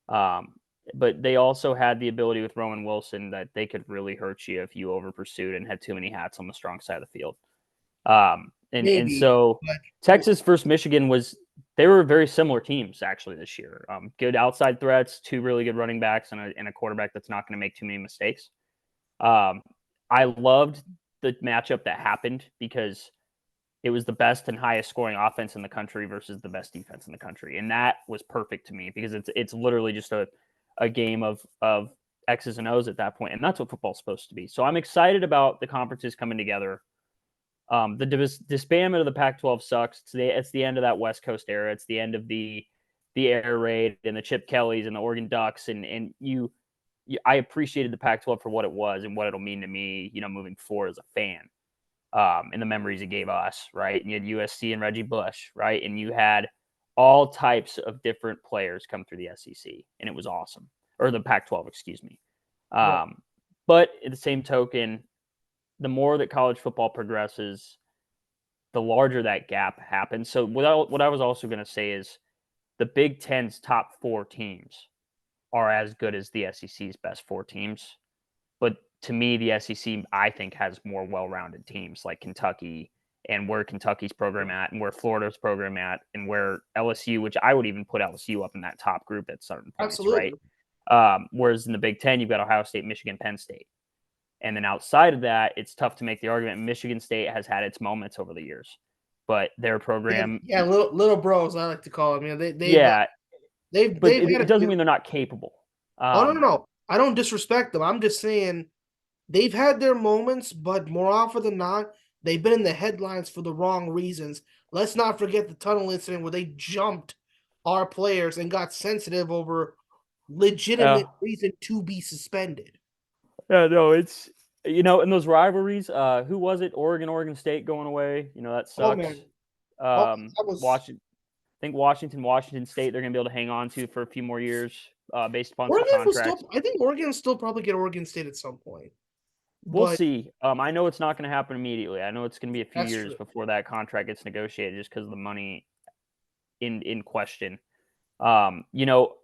Um, but they also had the ability with Roman Wilson that they could really hurt you if you over pursued and had too many hats on the strong side of the field. And Maybe, so but Texas versus Michigan was they were very similar teams actually this year. Good outside threats, two really good running backs, and a quarterback that's not going to make too many mistakes. Um, I loved the matchup that happened because it was the best and highest scoring offense in the country versus the best defense in the country, and that was perfect to me because it's literally just a game of X's and O's at that point, and that's what football's supposed to be. So I'm excited about the conferences coming together. The disbandment of the Pac-12 sucks. It's the end of that West Coast era. It's the end of the air raid and the Chip Kellys and the Oregon Ducks, and I appreciated the Pac-12 for what it was and what it'll mean to me, moving forward as a fan. And the memories it gave us, right? And you had USC and Reggie Bush, right? And you had all types of different players come through the SEC, and it was awesome. Or the Pac-12, excuse me. right. But at the same token, the more that college football progresses, the larger that gap happens. So what I was also going to say is the Big Ten's top four teams are as good as the SEC's best four teams. But to me, the SEC, I think, has more well-rounded teams like Kentucky and where Kentucky's program at and where Florida's program at and where LSU, which I would even put LSU up in that top group at certain points, right? Absolutely. Whereas in the Big Ten, you've got Ohio State, Michigan, Penn State. And then outside of that, it's tough to make the argument. Michigan State has had its moments over the years, but their Yeah, program, yeah, little bros, I like to call them. You know, yeah, but they've had it a doesn't few. mean they're not capable. Oh no, no, I don't disrespect them. I'm just saying they've had their moments, but more often than not, they've been in the headlines for the wrong reasons. Let's not forget the tunnel incident where they jumped our players and got sensitive over Uh, legitimate reason to be suspended. Yeah, no, it's in those rivalries, who was it? Oregon State going away. That Oh sucks. man, oh that was Washington, I think Washington State, they're gonna be able to hang on to for a few more years, based upon some Oregon will contracts. still. I think Oregon will still probably get Oregon State at some point, We'll but see. I know it's not gonna happen immediately. I know it's gonna be a few that's years true. before that contract gets negotiated, just because of the money in question.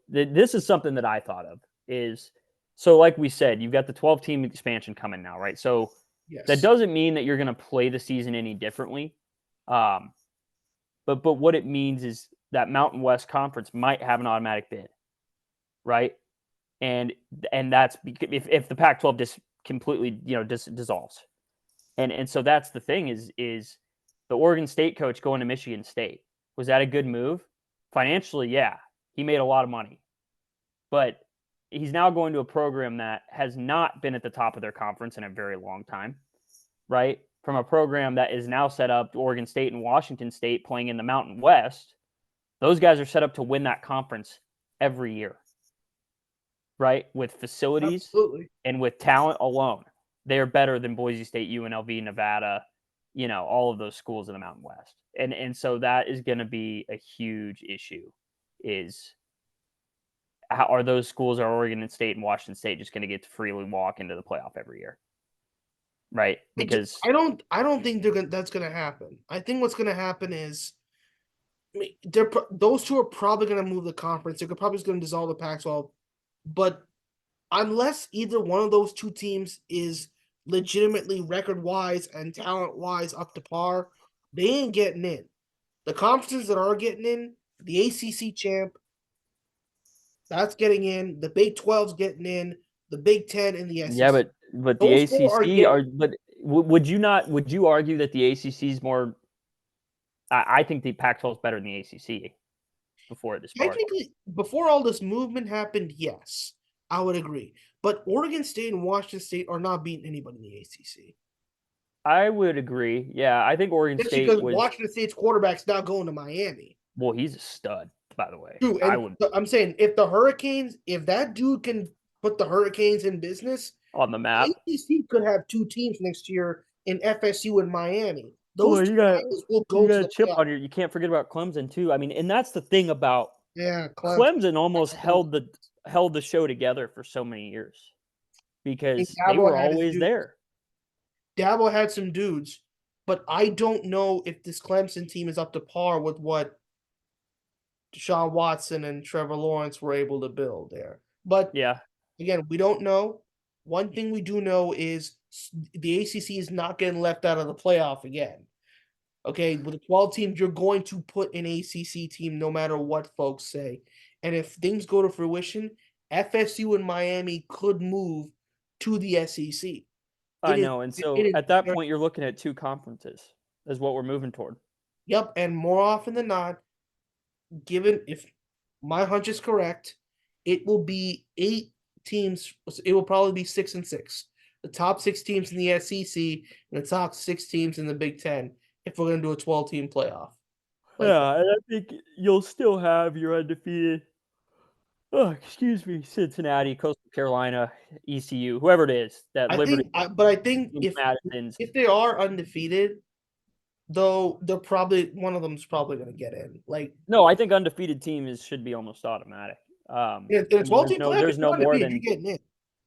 This is something that I thought of is so like we said, you've got the 12-team expansion coming now, right? So that Yes, doesn't mean that you're going to play the season any differently. Um, but what it means is that Mountain West Conference might have an automatic bid, right? And that's if the Pac-12 just completely dissolves, and so that's the thing is the Oregon State coach going to Michigan State, was that a good move financially? Yeah, he made a lot of money, but he's now going to a program that has not been at the top of their conference in a very long time, right? From a program that is now set up, Oregon State and Washington State playing in the Mountain West. Those guys are set up to win that conference every year, right? With facilities Absolutely. and with talent alone, they are better than Boise State, UNLV, Nevada, all of those schools in the Mountain West. And so that is going to be a huge issue is how are those schools, are Oregon State and Washington State, just going to get to freely walk into the playoff every year? Right? Because I don't think that's gonna happen. I think what's gonna happen is, I mean, those two are probably gonna move the conference. They're probably just gonna dissolve the Pac-12, but unless either one of those two teams is legitimately record-wise and talent-wise up to par, they ain't getting in. The conferences that are getting in, the ACC champ, that's getting in. The Big 12's getting in. The Big 10 and the SEC. yeah, but the Those four ACC but would you argue that the ACC is more? I think the Pac-12 is better than the ACC before this part. Technically, before all this movement happened, yes, I would agree. But Oregon State and Washington State are not beating anybody in the ACC. I would agree. Yeah, I think Oregon Just State because was. Washington State's quarterback's now going to Miami. Well, he's a stud, by the way. True, and I'm saying if that dude can put the Hurricanes in business on the map, ACC could have two teams next year in FSU and Miami. Those two teams will go to the chip playoff. on you can't forget about Clemson too. I mean, and that's the thing about Clemson almost held the show together for so many years because they were always there. Dabo had some dudes, but I don't know if this Clemson team is up to par with what Deshaun Watson and Trevor Lawrence were able to build there. But yeah, again, we don't know. One thing we do know is the ACC is not getting left out of the playoff again. Okay, with the 12 teams, you're going to put an ACC team no matter what folks say. And if things go to fruition, FSU and Miami could move to the SEC. I know. And so at that point, you're looking at two conferences is what we're moving toward. Yep. And more often than not, given if my hunch is correct, it will be 8 teams. It will probably be 6 and 6. The top 6 teams in the SEC and the top 6 teams in the Big 10 if we're going to do a 12-team playoff. Yeah, and I think you'll still have your undefeated Cincinnati, Coastal Carolina, ECU, whoever it is that Liberty. I think if they are undefeated, though, they're probably one of them's probably going to get in. No, I think undefeated teams should be almost automatic. There's no more than getting in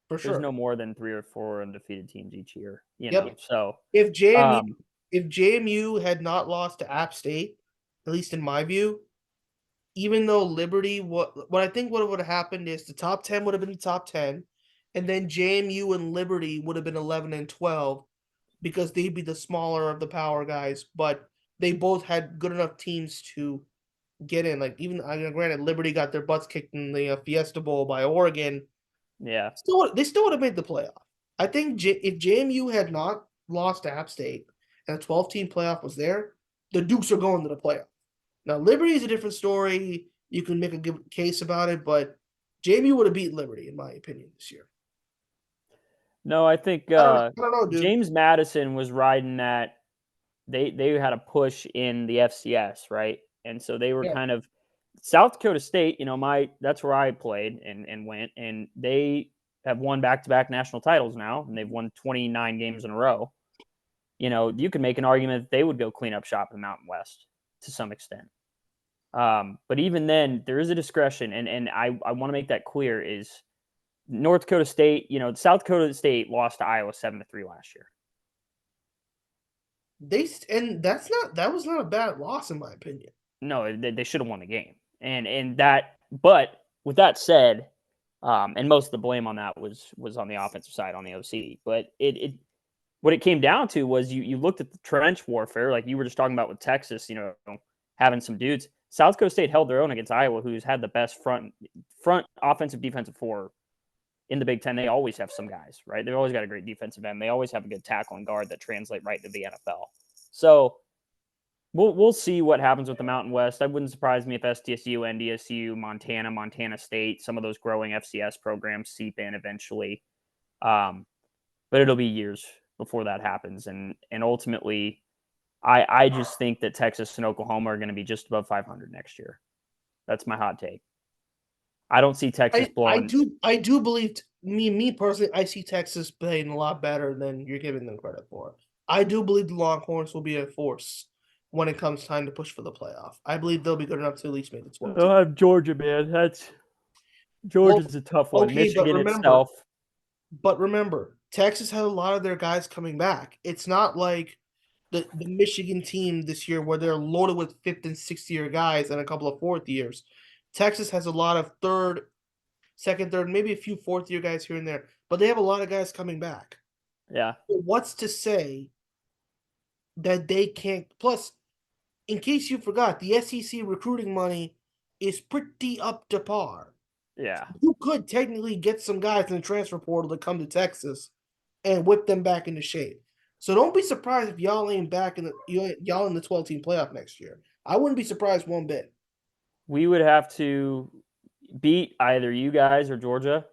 for sure. There's no more than 3 or 4 undefeated teams each year. So if JMU had not lost to App State, at least in my view, even though Liberty, what I think what would have happened is the top 10 would have been the top 10, and then JMU and Liberty would have been 11 and 12 because they'd be the smaller of the power guys, but they both had good enough teams to get in. Even granted, Liberty got their butts kicked in the Fiesta Bowl by Oregon. Yeah, they still would have made the playoff. I think if JMU had not lost to App State and a 12-team playoff was there, the Dukes are going to the playoff. Now, Liberty is a different story. You can make a good case about it, but JMU would have beat Liberty, in my opinion, this year. No, I think I don't know, dude. James Madison was riding that. They had a push in the FCS, right? And so they were kind of South Dakota State. That's where I played and went, and they have won back-to-back national titles now, and they've won 29 games in a row. You can make an argument that they would go clean up shop in the Mountain West to some extent. But even then, there is a discretion, and I want to make that clear is North Dakota State, South Dakota State lost to Iowa 7-3 last year. That was not a bad loss in my opinion. No, they should have won the game. But with that said, and most of the blame on that was on the offensive side on the OC. But what it came down to was you looked at the trench warfare, like you were just talking about with Texas, having some dudes. South Dakota State held their own against Iowa, who's had the best front offensive defensive four in the Big Ten. They always have some guys, right? They've always got a great defensive end. They always have a good tackle and guard that translate right to the NFL. So We'll see what happens with the Mountain West. That wouldn't surprise me if SDSU, NDSU, Montana State, some of those growing FCS programs seep in eventually. But it'll be years before that happens. And ultimately, I just think that Texas and Oklahoma are going to be just above 500 next year. That's my hot take. I don't see Texas blowing. I do believe me personally. I see Texas playing a lot better than you're giving them credit for. I do believe the Longhorns will be a force when it comes time to push for the playoff. I believe they'll be good enough to at least make the 12 team. I have Georgia, man. Well, Georgia's a tough one. okay, Michigan itself. but remember, Texas had a lot of their guys coming back. It's not like the Michigan team this year where they're loaded with fifth and sixth year guys and a couple of fourth years. Texas has a lot of second, third, maybe a few fourth year guys here and there, but they have a lot of guys coming back. Yeah. What's to say that they can't? Plus, in case you forgot, the SEC recruiting money is pretty up to par. Yeah. You could technically get some guys in the transfer portal to come to Texas and whip them back into shape. So don't be surprised if y'all ain't back in y'all in the 12 team playoff next year. I wouldn't be surprised one bit. We would have to beat either you guys or Georgia.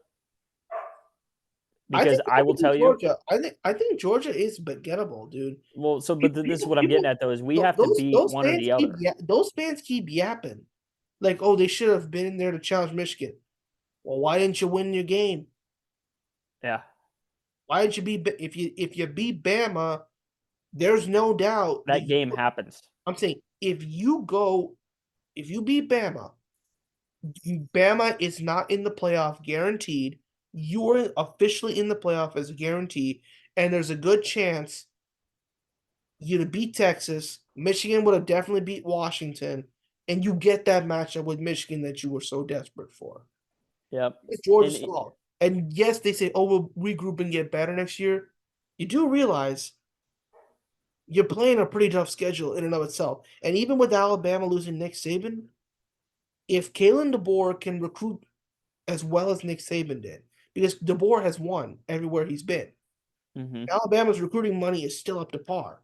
Because I will tell you, Georgia. I think Georgia is gettable, dude. well, but this is what I'm getting at though, is we have to beat those one or fans the other. those fans keep yapping, like, oh, they should have been in there to challenge Michigan. Well, why didn't you win your game? Yeah. Why didn't you if you beat Bama? There's no doubt that game happens. I'm saying if you beat Bama, Bama is not in the playoff guaranteed. You are officially in the playoff as a guarantee, and there's a good chance you'd have beat Texas. Michigan would have definitely beat Washington, and you get that matchup with Michigan that you were so desperate for. Yep. It's Georgia's fault. And yes, they say, oh, we'll regroup and get better next year. You do realize you're playing a pretty tough schedule in and of itself. And even with Alabama losing Nick Saban, if Kalen DeBoer can recruit as well as Nick Saban did, because DeBoer has won everywhere he's been, Alabama's recruiting money is still up to par.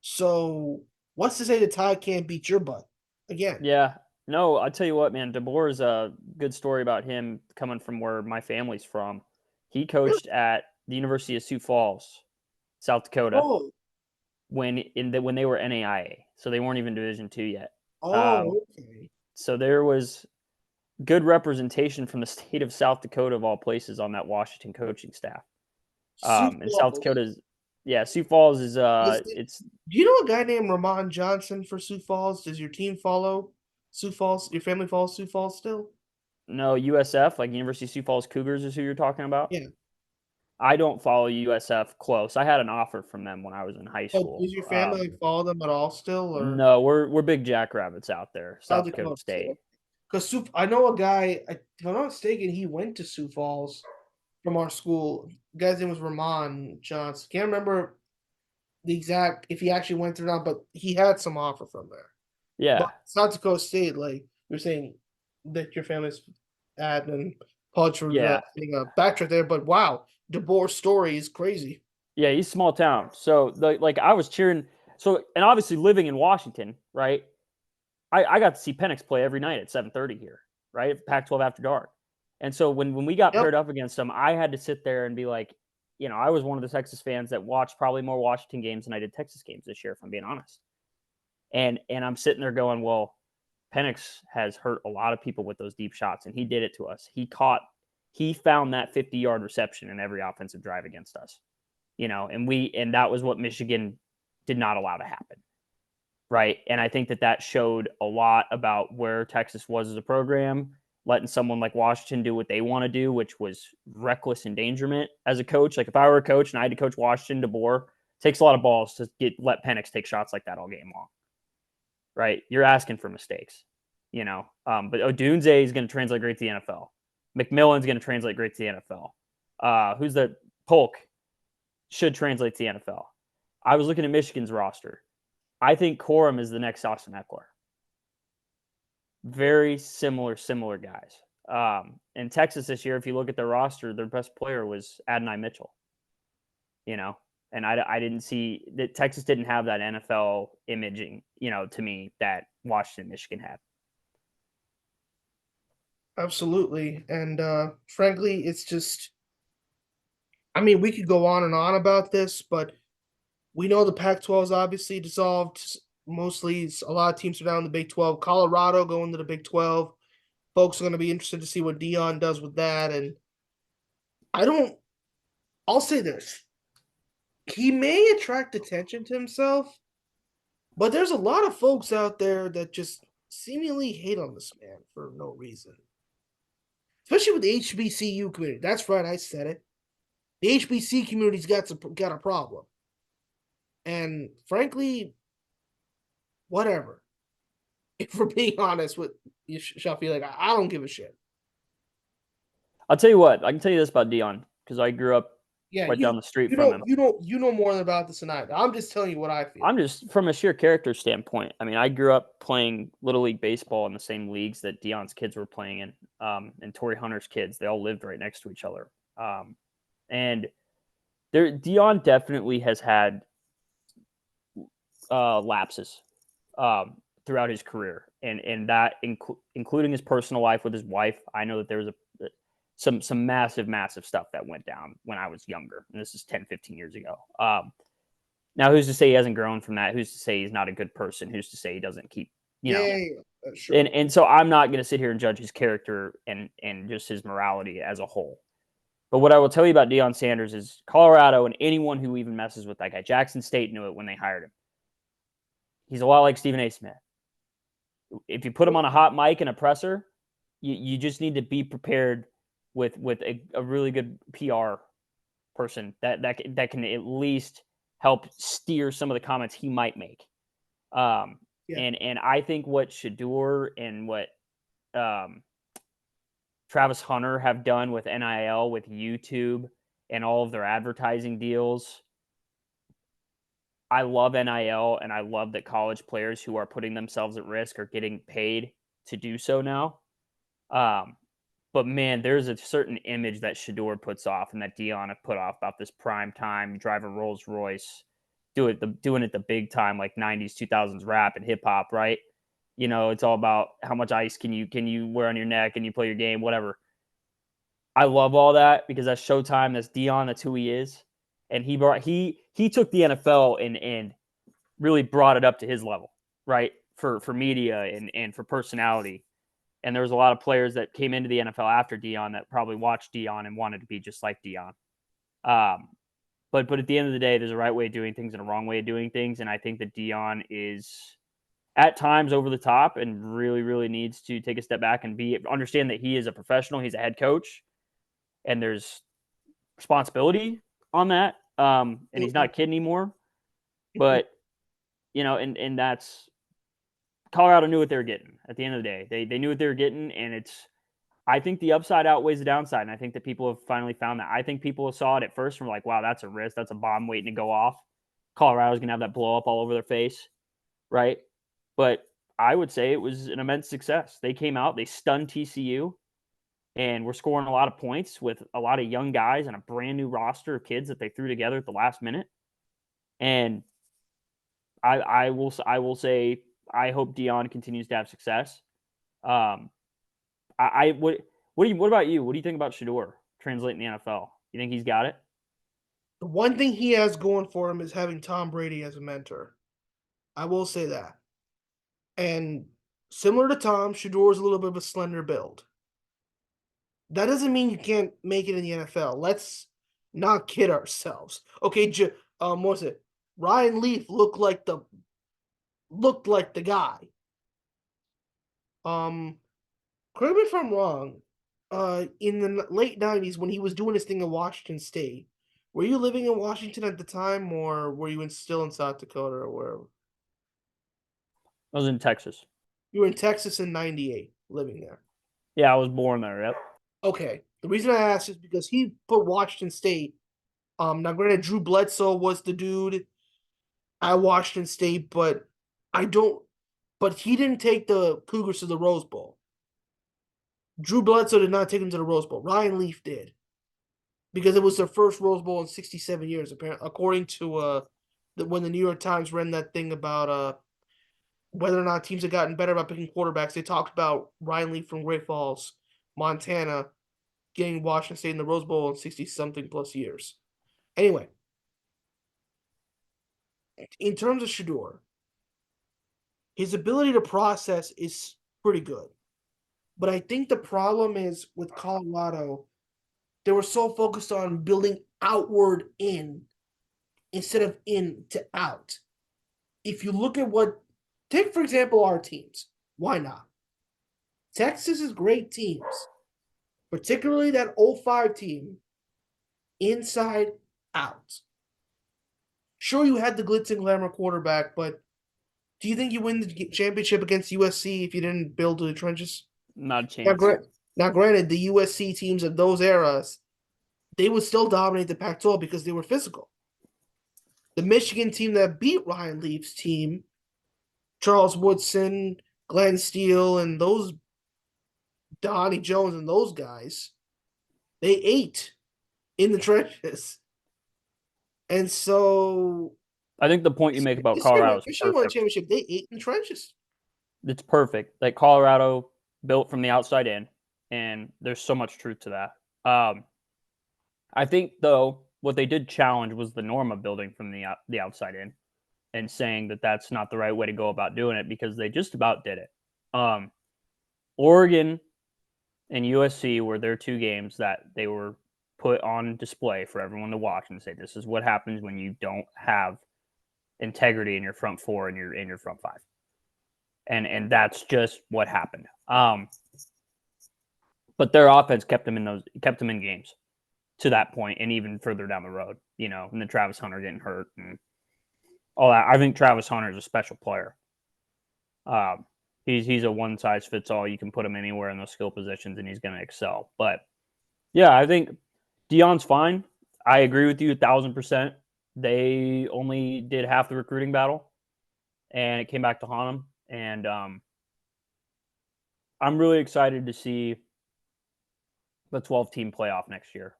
So what's to say the Tide can't beat your butt again? Yeah. No, I'll tell you what, man. DeBoer is a good story about him coming from where my family's from. He coached at the University of Sioux Falls, South Dakota, when they were NAIA, so they weren't even Division II yet. Okay. So there was good representation from the state of South Dakota, of all places, on that Washington coaching staff. And South Dakota's, Sioux Falls is it's. Do you know a guy named Ramon Johnson for Sioux Falls? Does your team follow Sioux Falls? Your family follows Sioux Falls still? No, USF, like University of Sioux Falls Cougars, is who you're talking about. Yeah. I don't follow USF close. I had an offer from them when I was in high school. Does your family follow them at all still? Or? No, we're big Jackrabbits out there, South Dakota State. Because I know a guy, if I'm not mistaken, he went to Sioux Falls from our school. The guy's name was Ramon Johnson. Can't remember the exact if he actually went through or not, but he had some offer from there. Yeah. But South Dakota State, like you're saying that your family's at, and apologies for being a backtrack there, but wow, DeBoer's story is crazy. Yeah, he's small town. So I was cheering. So, and obviously living in Washington, right? I got to see Penix play every night at 7:30 here, right? Pac-12 after dark. And so when we got paired up against them, I had to sit there and be like, I was one of the Texas fans that watched probably more Washington games than I did Texas games this year, if I'm being honest. And I'm sitting there going, well, Penix has hurt a lot of people with those deep shots, and he did it to us. He found that 50-yard reception in every offensive drive against us, and that was what Michigan did not allow to happen. Right. And I think that showed a lot about where Texas was as a program, letting someone like Washington do what they want to do, which was reckless endangerment as a coach. Like if I were a coach and I had to coach Washington, DeBoer, takes a lot of balls to let Penix take shots like that all game long. Right. You're asking for mistakes, but Odunze is going to translate great to the NFL. McMillan's going to translate great to the NFL. Who's the Polk should translate to the NFL. I was looking at Michigan's roster. I think Corum is the next Austin Eckler. Very similar guys. In Texas this year, if you look at their roster, their best player was Adonai Mitchell. And I didn't see that Texas didn't have that NFL imaging, to me that Washington, Michigan had. Absolutely. And frankly, it's just, I mean, we could go on and on about this, but we know the Pac-12 is obviously dissolved. Mostly, a lot of teams are down in the Big 12. Colorado going to the Big 12. Folks are going to be interested to see what Dion does with that. And I'll say this. He may attract attention to himself, but there's a lot of folks out there that just seemingly hate on this man for no reason. Especially with the HBCU community. That's right, I said it. The HBC community's got a problem. And frankly, whatever. If we're being honest with you, Shuffy, like I don't give a shit. I'll tell you what, I can tell you this about Dion because I grew up down the street from him. You know more about this than I do. I'm just telling you what I feel. I'm just from a sheer character standpoint. I mean, I grew up playing Little League baseball in the same leagues that Dion's kids were playing in, and Torrey Hunter's kids. They all lived right next to each other. And Dion definitely has had lapses throughout his career, and that including his personal life with his wife. I know that there was some massive stuff that went down when I was younger, and this is 10, 15 years ago. Now, who's to say he hasn't grown from that? Who's to say he's not a good person? Who's to say he doesn't keep, sure. And so I'm not going to sit here and judge his character and just his morality as a whole. But what I will tell you about Deion Sanders is Colorado and anyone who even messes with that guy, Jackson State knew it when they hired him. He's a lot like Stephen A. Smith. If you put him on a hot mic and a presser, you just need to be prepared with a really good PR person that can at least help steer some of the comments he might make. And I think what Shedeur and what Travis Hunter have done with NIL, with YouTube, and all of their advertising deals. I love NIL, and I love that college players who are putting themselves at risk are getting paid to do so now. But man, there's a certain image that Shedeur puts off and that Dion have put off about this prime time, drive a Rolls Royce, doing it the big time, like 90s, 2000s rap and hip hop, right? It's all about how much ice can you wear on your neck and you play your game, whatever. I love all that because that's Showtime. That's Dion. That's who he is. And he took the NFL and really brought it up to his level, right? For media and for personality. And there was a lot of players that came into the NFL after Dion that probably watched Dion and wanted to be just like Dion. But at the end of the day, there's a right way of doing things and a wrong way of doing things. And I think that Dion is at times over the top and really, really needs to take a step back and understand that he is a professional. He's a head coach and there's responsibility on that. And he's not a kid anymore, but and that's Colorado knew what they were getting at the end of the day. They knew what they were getting. And I think the upside outweighs the downside. And I think that people have finally found that. I think people saw it at first and were like, wow, that's a risk. That's a bomb waiting to go off. Colorado's going to have that blow up all over their face. Right. But I would say it was an immense success. They came out, they stunned TCU, and we're scoring a lot of points with a lot of young guys and a brand new roster of kids that they threw together at the last minute. And I will say I hope Dion continues to have success. What about you? What do you think about Shedeur translating the NFL? You think he's got it? The one thing he has going for him is having Tom Brady as a mentor. I will say that. And similar to Tom, Shedeur is a little bit of a slender build. That doesn't mean you can't make it in the NFL. Let's not kid ourselves. Okay, what was it? Ryan Leaf looked like the guy. Correct me if I'm wrong. In the late 90s, when he was doing his thing in Washington State, were you living in Washington at the time, or were you still in South Dakota or wherever? I was in Texas. You were in Texas in 98, living there. Yeah, I was born there, yep. Okay. The reason I asked is because he put Washington State. Now granted, Drew Bledsoe was the dude at Washington State, but he didn't take the Cougars to the Rose Bowl. Drew Bledsoe did not take him to the Rose Bowl. Ryan Leaf did. because it was their first Rose Bowl in 67 years, apparently, according to when the New York Times ran that thing about whether or not teams have gotten better about picking quarterbacks. They talked about Ryan Leaf from Great Falls, Montana, getting Washington State in the Rose Bowl in 60-something plus years. Anyway, in terms of Shedeur, his ability to process is pretty good. But I think the problem is with Colorado, they were so focused on building outward in instead of in to out. If you look at take for example our teams, why not? Texas is great teams, particularly that 05 team, inside out. Sure, you had the glitz and glamour quarterback, but do you think you win the championship against USC if you didn't build to the trenches? Not a chance. Now, granted, the USC teams of those eras, they would still dominate the Pac-12 because they were physical. The Michigan team that beat Ryan Leaf's team, Charles Woodson, Glenn Steele, and those Donnie Jones and those guys, they ate in the trenches. And so I think the point you make about Colorado is Michigan won a championship. They ate in the trenches. It's perfect. Like Colorado built from the outside in, and there's so much truth to that. I think though what they did challenge was the norm of building from the outside in, and saying that that's not the right way to go about doing it because they just about did it. Oregon and USC were their two games that they were put on display for everyone to watch and say, this is what happens when you don't have integrity in your front four and in your front five. And that's just what happened. But their offense kept them in games to that point and even further down the road, and then Travis Hunter getting hurt and all that. I think Travis Hunter is a special player. He's a one size fits all. You can put him anywhere in those skill positions and he's going to excel. But yeah, I think Deion's fine. I agree with you 1,000%. They only did half the recruiting battle and it came back to haunt them. And I'm really excited to see the 12-team playoff next year.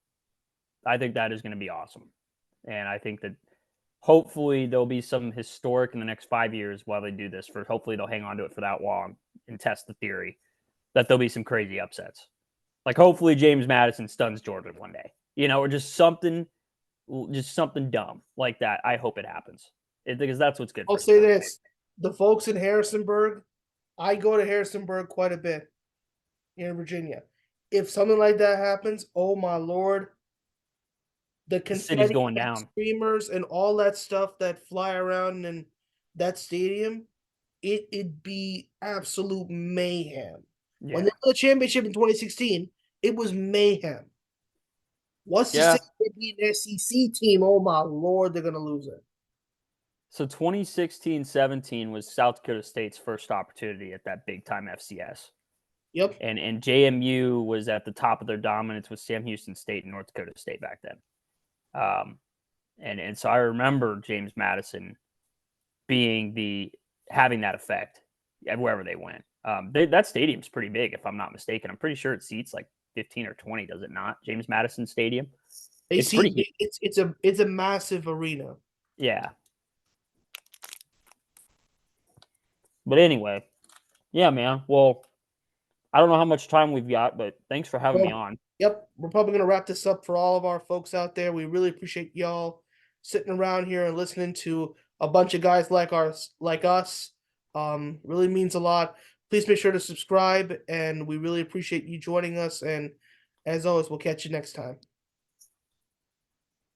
I think that is going to be awesome. And I think that hopefully there'll be some historic in the next 5 years while they do this. Hopefully they'll hang on to it for that long and test the theory that there'll be some crazy upsets. Like hopefully James Madison stuns Georgia one day, or just something dumb like that. I hope it happens because that's what's good. I'll say this: the folks in Harrisonburg, I go to Harrisonburg quite a bit here in Virginia. If something like that happens, oh my Lord, the city's going down, streamers and all that stuff that fly around in that stadium, it'd be absolute mayhem. Yeah. When they won the championship in 2016, it was mayhem. Once you say they beat an SEC team, oh my Lord, they're going to lose it. So 2016-17 was South Dakota State's first opportunity at that big-time FCS. Yep. And JMU was at the top of their dominance with Sam Houston State and North Dakota State back then. And so I remember James Madison having that effect wherever they went. That stadium's pretty big, if I'm not mistaken. I'm pretty sure it seats like 15 or 20, does it not? James Madison Stadium. It's a massive arena. Yeah. But anyway, yeah, man. Well, I don't know how much time we've got, but thanks for having me on. Yep. We're probably going to wrap this up for all of our folks out there. We really appreciate y'all sitting around here and listening to a bunch of guys like us. Really means a lot. Please make sure to subscribe, and we really appreciate you joining us. And as always, we'll catch you next time.